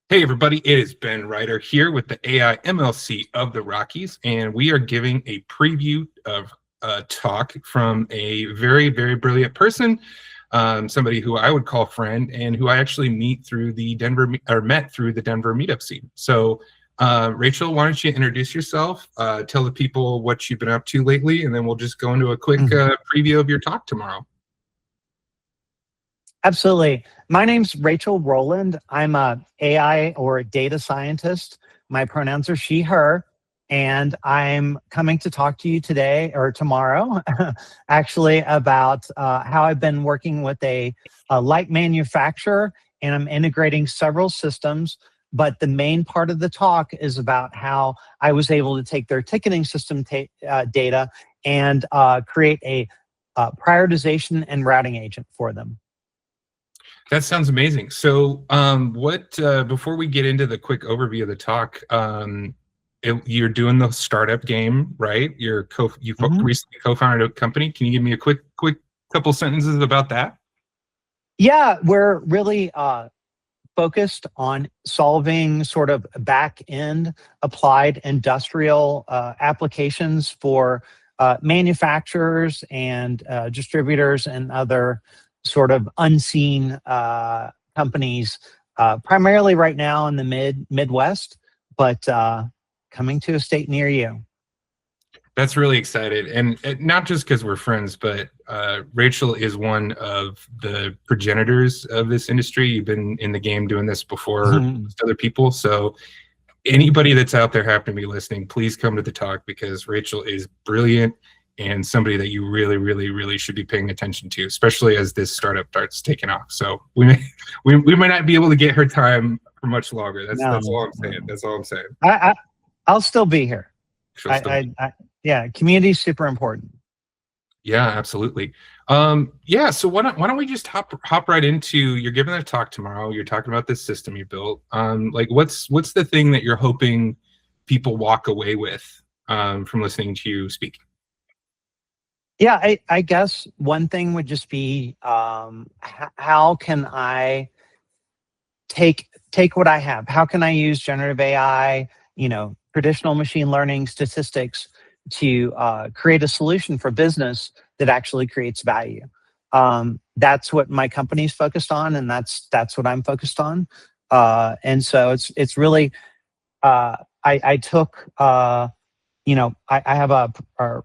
Hey everybody, it is Ben Ryder here with the AI MLC of the Rockies, and we are giving a preview of a talk from a very, very brilliant person, somebody who I would call friend, and who I actually met through the Denver meetup scene. So, Rachel, why don't you introduce yourself, tell the people what you've been up to lately, and then we'll just go into a quick preview of your talk tomorrow. Absolutely. My name's Rachel Roland. I'm a AI or a data scientist. My pronouns are she, her, and I'm coming to talk to you today or tomorrow, actually, about how I've been working with a light manufacturer, and I'm integrating several systems. But the main part of the talk is about how I was able to take their ticketing system data and create a prioritization and routing agent for them. That sounds amazing. So, before we get into the quick overview of the talk, you're doing the startup game, right? You recently co-founded a company. Can you give me a quick couple sentences about that? Yeah, we're really focused on solving sort of back-end applied industrial applications for manufacturers and distributors and other sort of unseen companies, primarily right now in the Midwest, but coming to a state near you. That's really excited, and not just because we're friends, but Rachel is one of the progenitors of this industry. You've been in the game doing this before most other people, so anybody that's out there happen to be listening, please come to the talk, because Rachel is brilliant and somebody that you really, really, really should be paying attention to, especially as this startup starts taking off. So we might not be able to get her time for much longer. That's all I'm saying. That's all I'm saying. I'll still be here. Yeah, community is super important. Yeah, absolutely. Yeah, so why don't we just hop right into, you're giving a talk tomorrow. You're talking about this system you built. Like what's the thing that you're hoping people walk away with from listening to you speak? Yeah, I guess one thing would just be how can I take what I have? How can I use generative AI, traditional machine learning, statistics to create a solution for business that actually creates value? That's what my company's focused on, and that's what I'm focused on. And so it's really I took.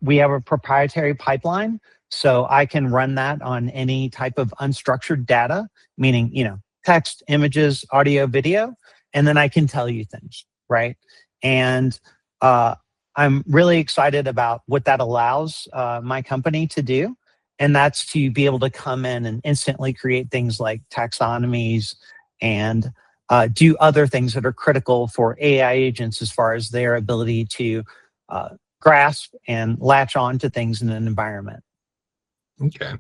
We have a proprietary pipeline, so I can run that on any type of unstructured data, meaning, text, images, audio, video, and then I can tell you things, right? And I'm really excited about what that allows my company to do, and that's to be able to come in and instantly create things like taxonomies and do other things that are critical for AI agents as far as their ability to grasp and latch on to things in an environment. Okay.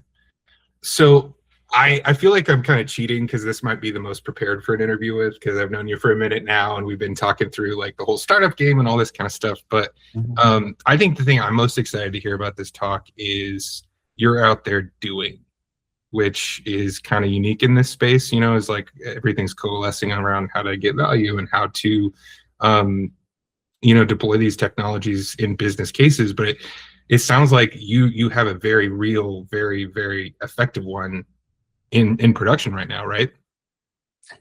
So I feel like I'm kind of cheating, because this might be the most prepared for an interview with, because I've known you for a minute now and we've been talking through like the whole startup game and all this kind of stuff. But I think the thing I'm most excited to hear about this talk is you're out there doing, which is kind of unique in this space. Is like everything's coalescing around how to get value and how to deploy these technologies in business cases. But it sounds like you have a very real, very, very effective one in production right now, right?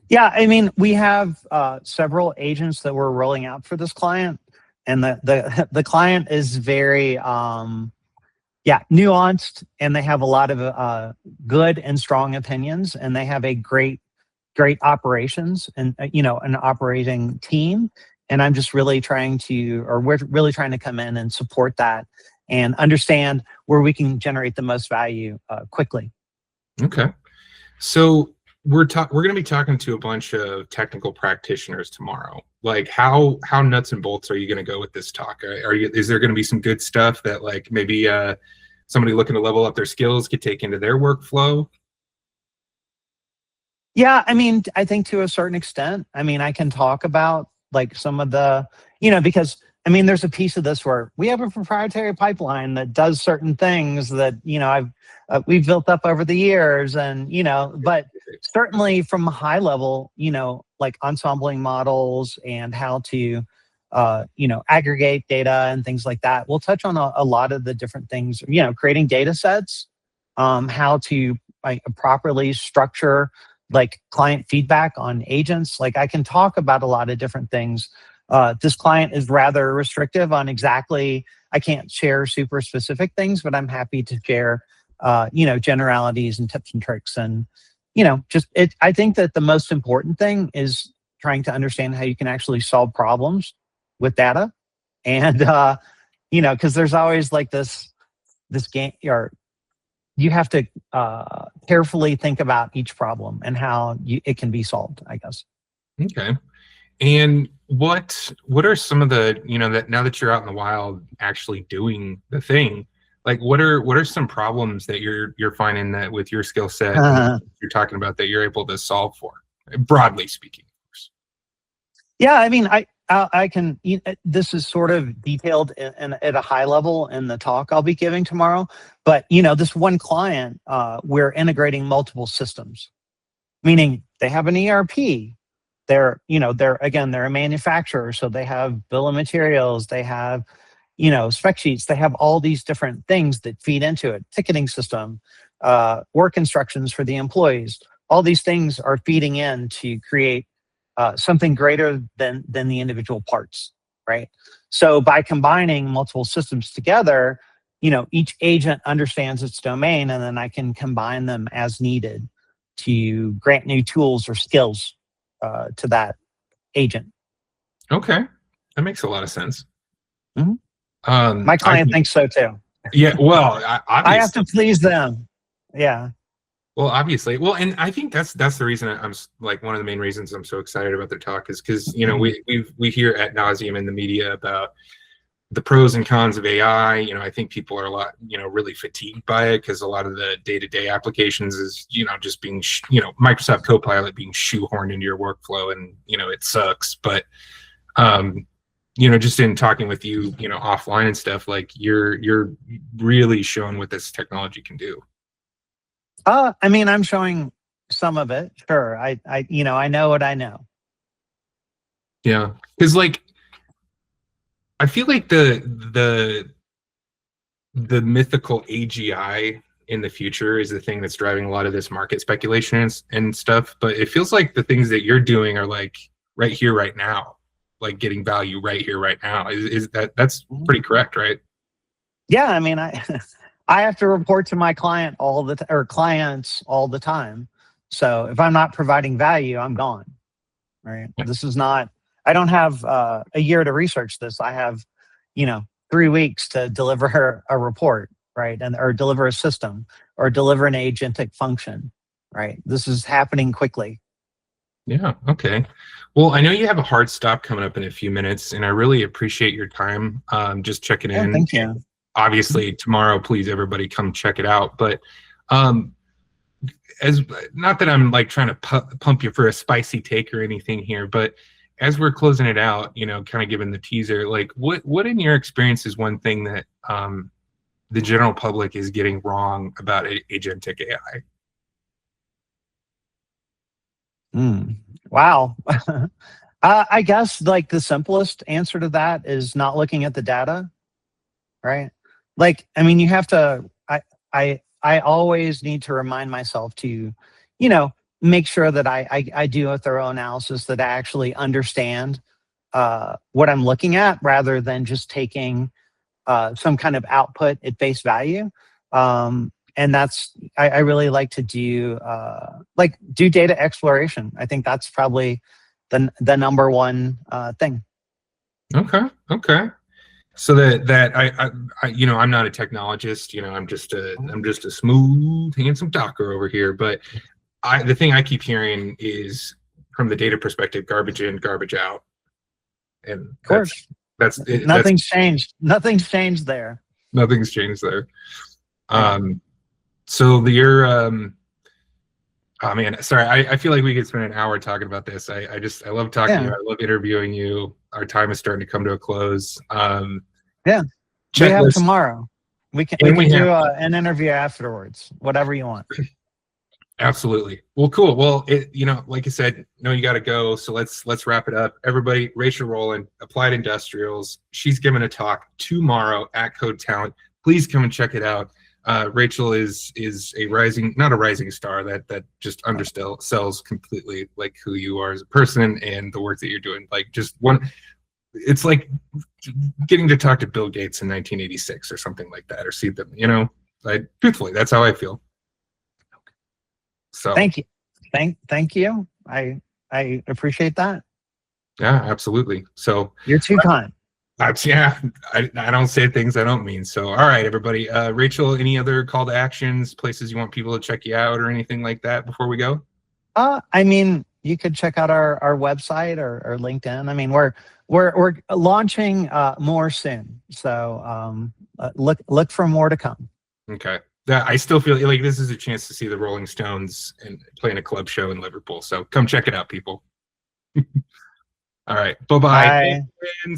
Yeah, I mean, we have several agents that we're rolling out for this client, and the client is very nuanced, and they have a lot of good and strong opinions, and they have a great operations and an operating team. And I'm just really we're really trying to come in and support that and understand where we can generate the most value quickly. Okay. So we're going to be talking to a bunch of technical practitioners tomorrow. Like how nuts and bolts are you going to go with this talk? Is there going to be some good stuff that like maybe somebody looking to level up their skills could take into their workflow? Yeah, I mean, I think to a certain extent. I mean, I can talk about like some of the, because I mean, there's a piece of this where we have a proprietary pipeline that does certain things that, we've built up over the years, and, but certainly from a high level, like ensembling models and how to, aggregate data and things like that. We'll touch on a lot of the different things, creating data sets, how to properly structure like client feedback on agents. Like I can talk about a lot of different things. This client is rather restrictive on exactly, I can't share super specific things, but I'm happy to share, generalities and tips and tricks. And, I think that the most important thing is trying to understand how you can actually solve problems with data. And, because there's always like this game, or you have to carefully think about each problem and how it can be solved, I guess. Okay. And what are some of the, that now that you're out in the wild actually doing the thing, like what are some problems that you're finding that with your skill set you're talking about that you're able to solve for, broadly speaking? Yeah, I mean, I can, this is sort of detailed at a high level in the talk I'll be giving tomorrow. But, this one client, we're integrating multiple systems, meaning they have an ERP. They're a manufacturer. So they have bill of materials, they have, spec sheets, they have all these different things that feed into it, ticketing system, work instructions for the employees. All these things are feeding in to create something greater than the individual parts, right? So by combining multiple systems together, each agent understands its domain, and then I can combine them as needed to grant new tools or skills to that agent. Okay, that makes a lot of sense. Mm-hmm. My client thinks so too. Yeah, well, I have to please them. Yeah. Well, obviously. Well, and I think that's the reason I'm like, one of the main reasons I'm so excited about their talk is because we hear ad nauseum in the media about the pros and cons of AI. I think people are a lot really fatigued by it because a lot of the day-to-day applications is just being Microsoft Copilot being shoehorned into your workflow, and it sucks. But just in talking with you offline and stuff, like you're really showing what this technology can do. I mean, I'm showing some of it. Sure. I know what I know. Yeah. Because like, I feel like the mythical AGI in the future is the thing that's driving a lot of this market speculation and stuff. But it feels like the things that you're doing are like right here, right now, like getting value right here, right now. Is that's pretty correct, right? Yeah. I mean, I have to report to my clients all the time. So if I'm not providing value, I'm gone. Right. Yeah. This is not, I don't have a year to research this. I have, 3 weeks to deliver a report, right? Or deliver a system or deliver an agentic function, right? This is happening quickly. Yeah. Okay. Well, I know you have a hard stop coming up in a few minutes, and I really appreciate your time. Just checking in. Thank you. Obviously tomorrow, please everybody come check it out. But as not that I'm like trying to pump you for a spicy take or anything here, but as we're closing it out, kind of giving the teaser, like what in your experience is one thing that the general public is getting wrong about agentic AI? Wow. I guess like the simplest answer to that is not looking at the data, right? Like, I mean, you have to, I always need to remind myself to, make sure that I do a thorough analysis, that I actually understand what I'm looking at rather than just taking some kind of output at face value. And that's, I really like to do data exploration. I think that's probably the number one thing. Okay. So that I I'm not a technologist, I'm just a smooth, handsome talker over here. But the thing I keep hearing is, from the data perspective, garbage in, garbage out. And of course, that's it. Nothing's changed. Nothing's changed there. Nothing's changed there. So you're oh man, sorry. I feel like we could spend an hour talking about this. I love talking to you. I love interviewing you. Our time is starting to come to a close. Yeah. We have tomorrow. We can do an interview afterwards. Whatever you want. Absolutely. Well, cool. Well, like I said, no, you got to go. So let's wrap it up. Everybody, Rachel Roland, Applied Industrials. She's giving a talk tomorrow at Code Talent. Please come and check it out. Rachel is a not a rising star, that just undersells completely like who you are as a person and the work that you're doing. Like it's like getting to talk to Bill Gates in 1986 or something like that, or see them. Like truthfully, that's how I feel. So thank you. Thank you. I appreciate that. Yeah, absolutely. So you're too kind. Yeah, I don't say things I don't mean. So, all right, everybody. Rachel, any other call to actions, places you want people to check you out or anything like that before we go? I mean, you could check out our website or LinkedIn. I mean, we're launching more soon. So look for more to come. Okay. I still feel like this is a chance to see the Rolling Stones and playing a club show in Liverpool. So come check it out, people. All right. Bye-bye. Bye.